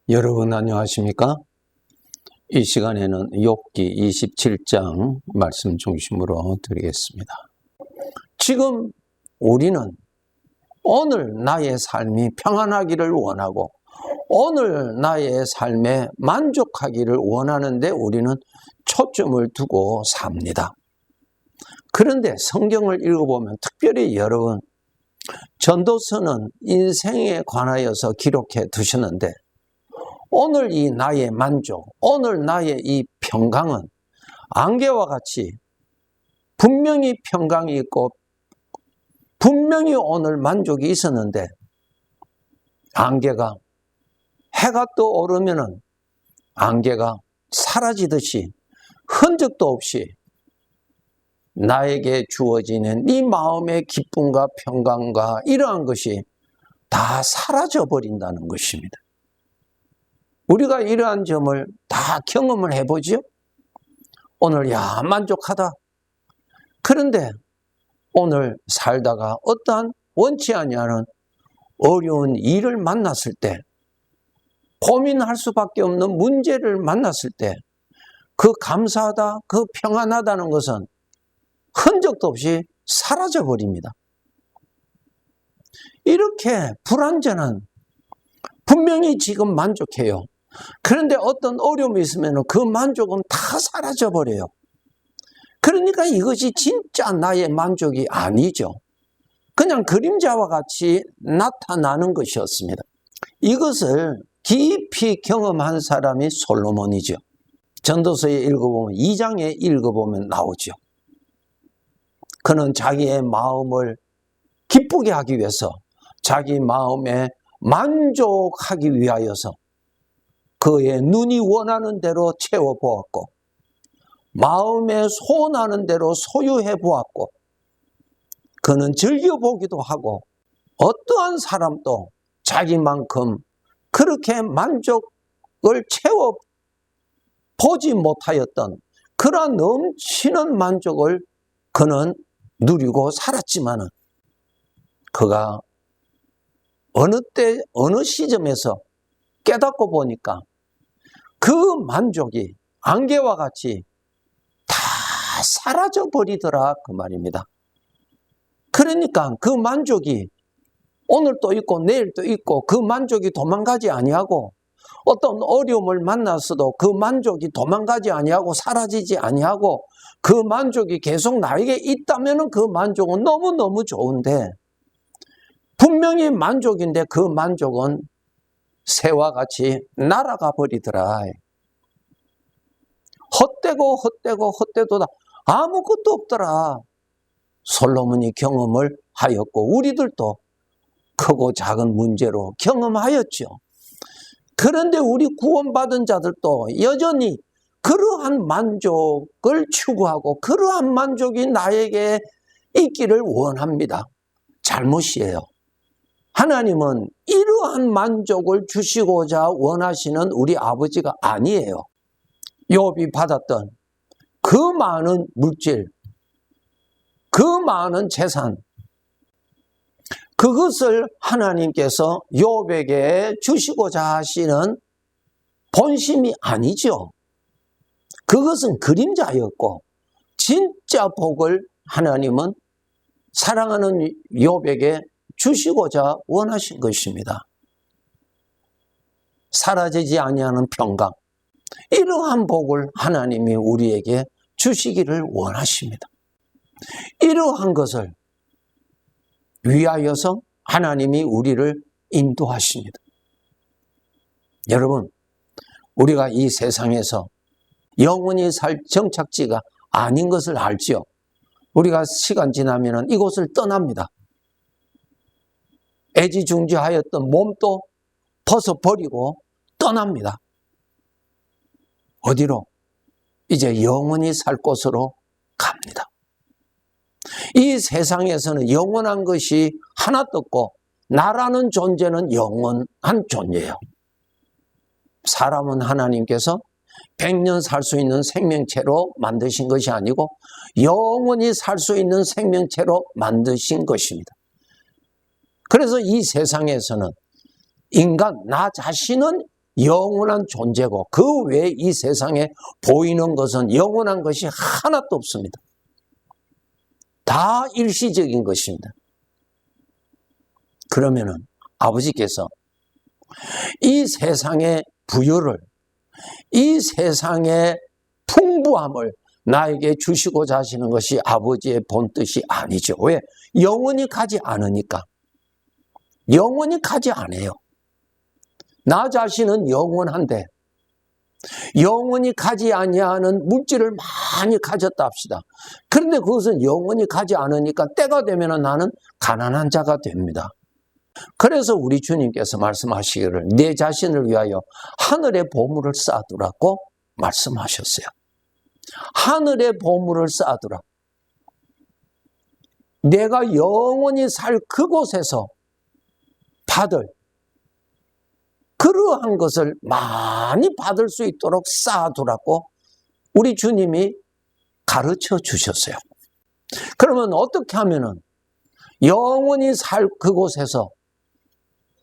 여러분 안녕하십니까? 이 시간에는 욥기 27장 말씀 중심으로 드리겠습니다. 지금 우리는 오늘 나의 삶이 평안하기를 원하고 오늘 나의 삶에 만족하기를 원하는데 우리는 초점을 두고 삽니다. 그런데 성경을 읽어보면 특별히 여러분 전도서는 인생에 관하여서 기록해 두셨는데 오늘 이 나의 만족, 오늘 나의 이 평강은 안개와 같이 분명히 평강이 있고 분명히 오늘 만족이 있었는데 안개가 해가 떠오르면은 안개가 사라지듯이 흔적도 없이 나에게 주어지는 이 마음의 기쁨과 평강과 이러한 것이 다 사라져 버린다는 것입니다. 우리가 이러한 점을 다 경험을 해보죠. 오늘 만족하다. 그런데 오늘 살다가 어떠한 원치 아니하는 어려운 일을 만났을 때 고민할 수밖에 없는 문제를 만났을 때 그 감사하다, 그 평안하다는 것은 흔적도 없이 사라져 버립니다. 이렇게 불완전한 분명히 지금 만족해요. 그런데 어떤 어려움이 있으면 그 만족은 다 사라져 버려요. 그러니까 이것이 진짜 나의 만족이 아니죠. 그냥 그림자와 같이 나타나는 것이었습니다. 이것을 깊이 경험한 사람이 솔로몬이죠. 전도서에 읽어보면 2장에 읽어보면 나오죠. 그는 자기의 마음을 기쁘게 하기 위해서 자기 마음에 만족하기 위하여서 그의 눈이 원하는 대로 채워보았고 마음에 소원하는 대로 소유해 보았고 그는 즐겨보기도 하고 어떠한 사람도 자기만큼 그렇게 만족을 채워보지 못하였던 그러한 넘치는 만족을 그는 누리고 살았지만은 그가 어느 때 어느 시점에서 깨닫고 보니까 그 만족이 안개와 같이 다 사라져 버리더라 그 말입니다. 그러니까 그 만족이 오늘 또 있고 내일 또 있고 그 만족이 도망가지 아니하고 어떤 어려움을 만났어도 그 만족이 도망가지 아니하고 사라지지 아니하고 그 만족이 계속 나에게 있다면 그 만족은 너무너무 좋은데 분명히 만족인데 그 만족은 새와 같이 날아가 버리더라. 헛되도다 아무것도 없더라. 솔로몬이 경험을 하였고 우리들도 크고 작은 문제로 경험하였죠. 그런데 우리 구원받은 자들도 여전히 그러한 만족을 추구하고 그러한 만족이 나에게 있기를 원합니다. 잘못이에요. 하나님은 이러한 만족을 주시고자 원하시는 우리 아버지가 아니에요. 욥이 받았던 그 많은 물질, 그 많은 재산, 그것을 하나님께서 욥에게 주시고자 하시는 본심이 아니죠. 그것은 그림자였고 진짜 복을 하나님은 사랑하는 욥에게 주시고자 원하신 것입니다. 사라지지 아니하는 평강, 이러한 복을 하나님이 우리에게 주시기를 원하십니다. 이러한 것을 위하여서 하나님이 우리를 인도하십니다. 여러분, 우리가 이 세상에서 영원히 살 정착지가 아닌 것을 알지요. 우리가 시간 지나면 이곳을 떠납니다. 애지중지하였던 몸도 벗어버리고 떠납니다. 어디로? 이제 영원히 살 곳으로 갑니다. 이 세상에서는 영원한 것이 하나도 없고 나라는 존재는 영원한 존재예요. 사람은 하나님께서 100년 살 수 있는 생명체로 만드신 것이 아니고 영원히 살 수 있는 생명체로 만드신 것입니다. 그래서 이 세상에서는 인간, 나 자신은 영원한 존재고 그 외에 이 세상에 보이는 것은 영원한 것이 하나도 없습니다. 다 일시적인 것입니다. 그러면은 아버지께서 이 세상의 부유를, 이 세상의 풍부함을 나에게 주시고자 하시는 것이 아버지의 본뜻이 아니죠. 왜? 영원히 가지 않으니까. 영원히 가지 않아요. 나 자신은 영원한데 영원히 가지 아니하는 물질을 많이 가졌다 합시다. 그런데 그것은 영원히 가지 않으니까 때가 되면 나는 가난한 자가 됩니다. 그래서 우리 주님께서 말씀하시기를 내 자신을 위하여 하늘의 보물을 쌓아두라고 말씀하셨어요. 하늘의 보물을 쌓아두라. 내가 영원히 살 그곳에서 받을 그러한 것을 많이 받을 수 있도록 쌓아두라고 우리 주님이 가르쳐 주셨어요. 그러면 어떻게 하면은 영원히 살 그곳에서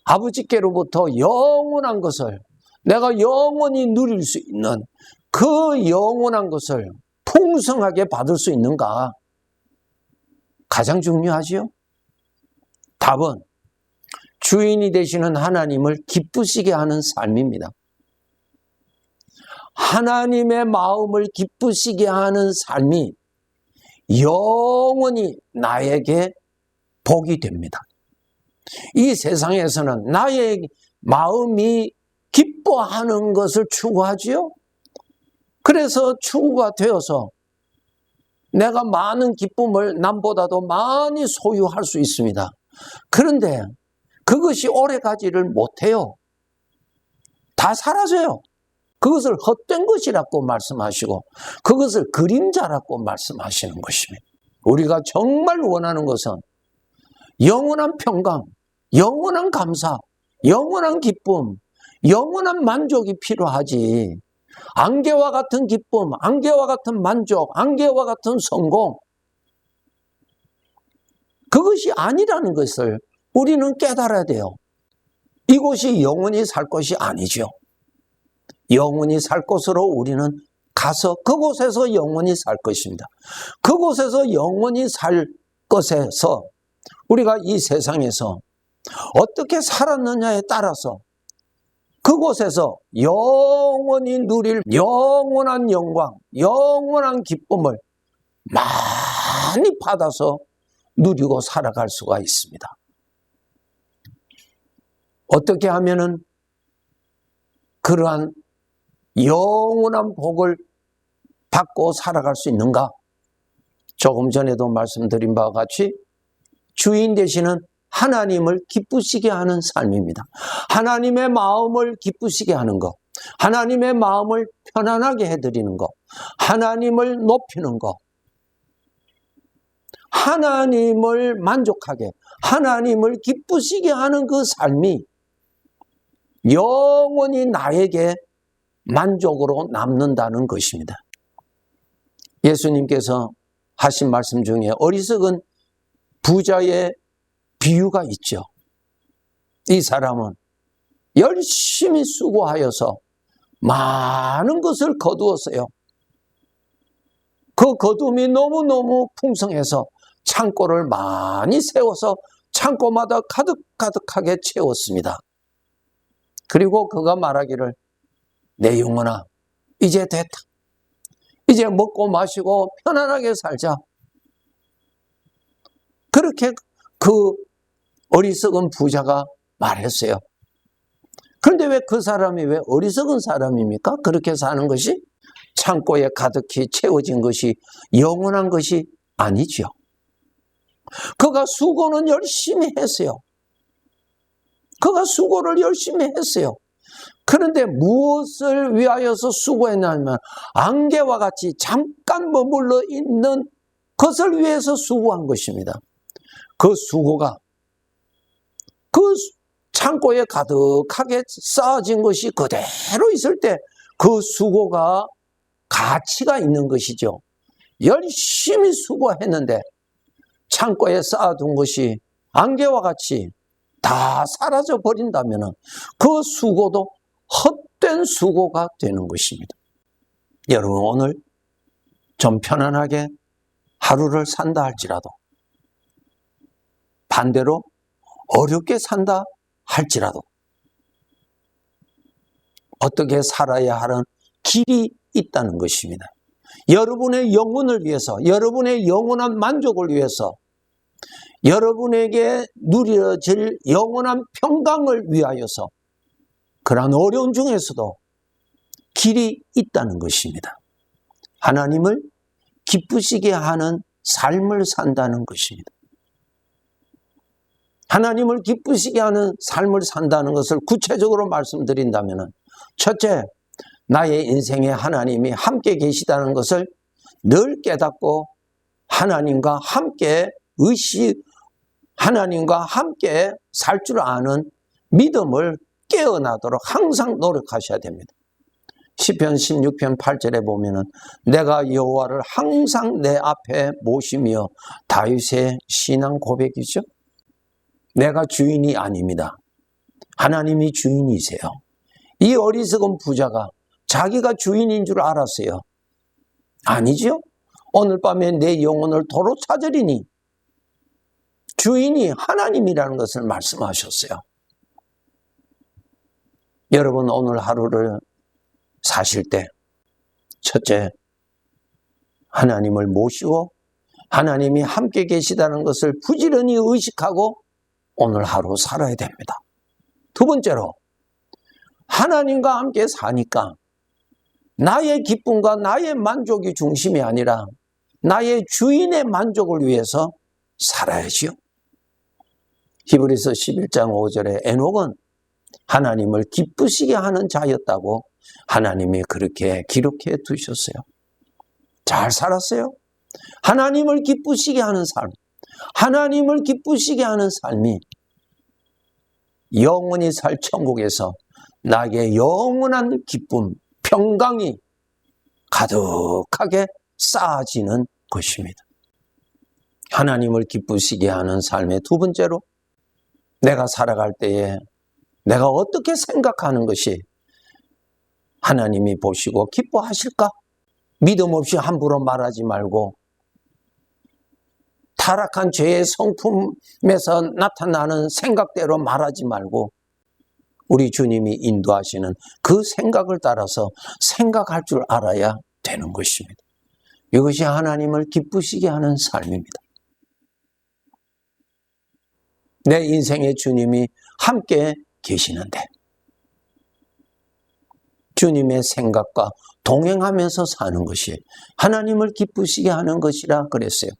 아버지께로부터 영원한 것을 내가 영원히 누릴 수 있는 그 영원한 것을 풍성하게 받을 수 있는가? 가장 중요하지요. 답은 주인이 되시는 하나님을 기쁘시게 하는 삶입니다. 하나님의 마음을 기쁘시게 하는 삶이 영원히 나에게 복이 됩니다. 이 세상에서는 나의 마음이 기뻐하는 것을 추구하지요. 그래서 추구가 되어서 내가 많은 기쁨을 남보다도 많이 소유할 수 있습니다. 그런데 그것이 오래가지를 못해요. 다 사라져요. 그것을 헛된 것이라고 말씀하시고 그것을 그림자라고 말씀하시는 것입니다. 우리가 정말 원하는 것은 영원한 평강, 영원한 감사, 영원한 기쁨, 영원한 만족이 필요하지. 안개와 같은 기쁨, 안개와 같은 만족, 안개와 같은 성공, 그것이 아니라는 것을 우리는 깨달아야 돼요. 이곳이 영원히 살 것이 아니죠. 영원히 살 곳으로 우리는 가서 그곳에서 영원히 살 것입니다. 그곳에서 영원히 살 것에서 우리가 이 세상에서 어떻게 살았느냐에 따라서 그곳에서 영원히 누릴 영원한 영광, 영원한 기쁨을 많이 받아서 누리고 살아갈 수가 있습니다. 어떻게 하면은 그러한 영원한 복을 받고 살아갈 수 있는가? 조금 전에도 말씀드린 바와 같이 주인 되시는 하나님을 기쁘시게 하는 삶입니다. 하나님의 마음을 기쁘시게 하는 것, 하나님의 마음을 편안하게 해드리는 것, 하나님을 높이는 것, 하나님을 만족하게, 하나님을 기쁘시게 하는 그 삶이 영원히 나에게 만족으로 남는다는 것입니다. 예수님께서 하신 말씀 중에 어리석은 부자의 비유가 있죠. 이 사람은 열심히 수고하여서 많은 것을 거두었어요. 그 거둠이 너무너무 풍성해서 창고를 많이 세워서 창고마다 가득가득하게 채웠습니다. 그리고 그가 말하기를 내 영혼아 이제 됐다. 이제 먹고 마시고 편안하게 살자. 그렇게 그 어리석은 부자가 말했어요. 그런데 왜 그 사람이 왜 어리석은 사람입니까? 그렇게 사는 것이 창고에 가득히 채워진 것이 영원한 것이 아니죠. 그가 수고는 열심히 했어요. 그가 수고를 열심히 했어요. 그런데 무엇을 위하여서 수고했냐면 안개와 같이 잠깐 머물러 있는 것을 위해서 수고한 것입니다. 그 수고가 그 창고에 가득하게 쌓아진 것이 그대로 있을 때 그 수고가 가치가 있는 것이죠. 열심히 수고했는데 창고에 쌓아둔 것이 안개와 같이 다 사라져 버린다면 그 수고도 헛된 수고가 되는 것입니다. 여러분, 오늘 좀 편안하게 하루를 산다 할지라도, 반대로 어렵게 산다 할지라도 어떻게 살아야 하는 길이 있다는 것입니다. 여러분의 영혼을 위해서, 여러분의 영원한 만족을 위해서, 여러분에게 누려질 영원한 평강을 위하여서 그러한 어려운 중에서도 길이 있다는 것입니다. 하나님을 기쁘시게 하는 삶을 산다는 것입니다. 하나님을 기쁘시게 하는 삶을 산다는 것을 구체적으로 말씀드린다면, 첫째, 나의 인생에 하나님이 함께 계시다는 것을 늘 깨닫고 하나님과 함께 하나님과 함께 살 줄 아는 믿음을 깨어나도록 항상 노력하셔야 됩니다. 시편 16편 8절에 보면은 내가 여호와를 항상 내 앞에 모시며, 다윗의 신앙 고백이죠. 내가 주인이 아닙니다. 하나님이 주인이세요. 이 어리석은 부자가 자기가 주인인 줄 알았어요. 아니죠. 오늘 밤에 내 영혼을 도로 찾으리니 주인이 하나님이라는 것을 말씀하셨어요. 여러분, 오늘 하루를 사실 때 첫째, 하나님을 모시고 하나님이 함께 계시다는 것을 부지런히 의식하고 오늘 하루 살아야 됩니다. 두 번째로, 하나님과 함께 사니까 나의 기쁨과 나의 만족이 중심이 아니라 나의 주인의 만족을 위해서 살아야지요. 히브리서 11장 5절에 에녹은 하나님을 기쁘시게 하는 자였다고 하나님이 그렇게 기록해 두셨어요. 잘 살았어요. 하나님을 기쁘시게 하는 삶, 하나님을 기쁘시게 하는 삶이 영원히 살 천국에서 나에게 영원한 기쁨, 평강이 가득하게 쌓아지는 것입니다. 하나님을 기쁘시게 하는 삶의 두 번째로, 내가 살아갈 때에 내가 어떻게 생각하는 것이 하나님이 보시고 기뻐하실까? 믿음 없이 함부로 말하지 말고, 타락한 죄의 성품에서 나타나는 생각대로 말하지 말고, 우리 주님이 인도하시는 그 생각을 따라서 생각할 줄 알아야 되는 것입니다. 이것이 하나님을 기쁘시게 하는 삶입니다. 내 인생의 주님이 함께 계시는데 주님의 생각과 동행하면서 사는 것이 하나님을 기쁘시게 하는 것이라 그랬어요.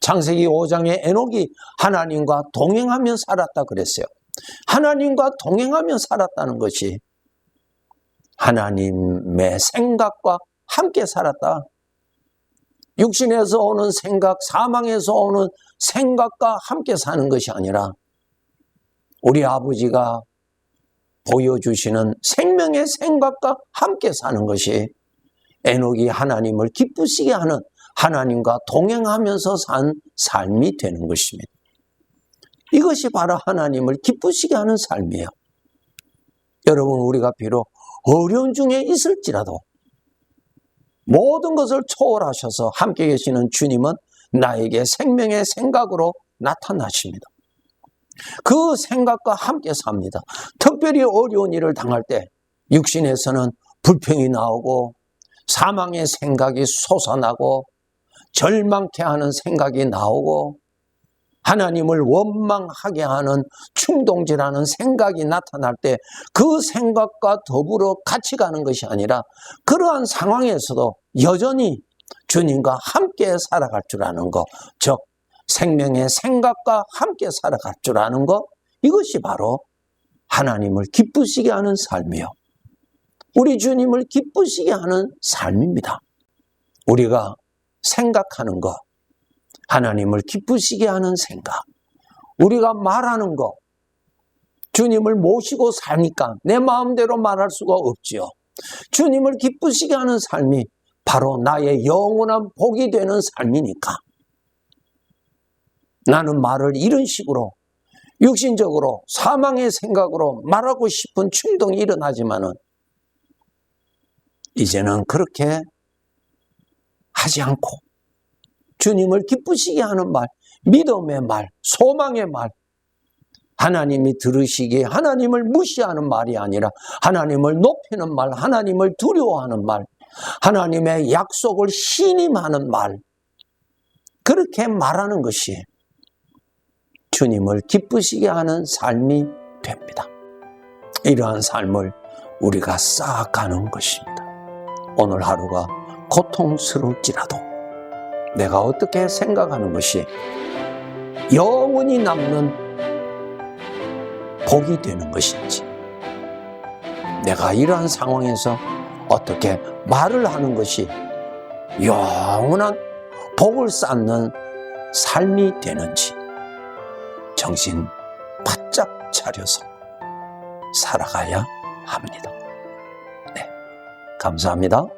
창세기 5장에 에녹이 하나님과 동행하며 살았다 그랬어요. 하나님과 동행하며 살았다는 것이 하나님의 생각과 함께 살았다. 육신에서 오는 생각, 사망에서 오는 생각과 함께 사는 것이 아니라 우리 아버지가 보여주시는 생명의 생각과 함께 사는 것이 에녹이 하나님을 기쁘시게 하는, 하나님과 동행하면서 산 삶이 되는 것입니다. 이것이 바로 하나님을 기쁘시게 하는 삶이에요. 여러분, 우리가 비록 어려운 중에 있을지라도 모든 것을 초월하셔서 함께 계시는 주님은 나에게 생명의 생각으로 나타나십니다. 그 생각과 함께 삽니다. 특별히 어려운 일을 당할 때 육신에서는 불평이 나오고 사망의 생각이 솟아나고 절망케 하는 생각이 나오고 하나님을 원망하게 하는 충동질하는 생각이 나타날 때 그 생각과 더불어 같이 가는 것이 아니라 그러한 상황에서도 여전히 주님과 함께 살아갈 줄 아는 것, 즉 생명의 생각과 함께 살아갈 줄 아는 것, 이것이 바로 하나님을 기쁘시게 하는 삶이요, 우리 주님을 기쁘시게 하는 삶입니다. 우리가 생각하는 것, 하나님을 기쁘시게 하는 생각, 우리가 말하는 것, 주님을 모시고 사니까 내 마음대로 말할 수가 없지요. 주님을 기쁘시게 하는 삶이 바로 나의 영원한 복이 되는 삶이니까 나는 말을 이런 식으로 육신적으로 사망의 생각으로 말하고 싶은 충동이 일어나지만은 이제는 그렇게 하지 않고 주님을 기쁘시게 하는 말, 믿음의 말, 소망의 말, 하나님이 들으시기에 하나님을 무시하는 말이 아니라 하나님을 높이는 말, 하나님을 두려워하는 말, 하나님의 약속을 신임하는 말, 그렇게 말하는 것이 주님을 기쁘시게 하는 삶이 됩니다. 이러한 삶을 우리가 쌓아가는 것입니다. 오늘 하루가 고통스러울지라도 내가 어떻게 생각하는 것이 영원히 남는 복이 되는 것인지, 내가 이러한 상황에서 어떻게 말을 하는 것이 영원한 복을 쌓는 삶이 되는지 정신 바짝 차려서 살아가야 합니다. 네, 감사합니다.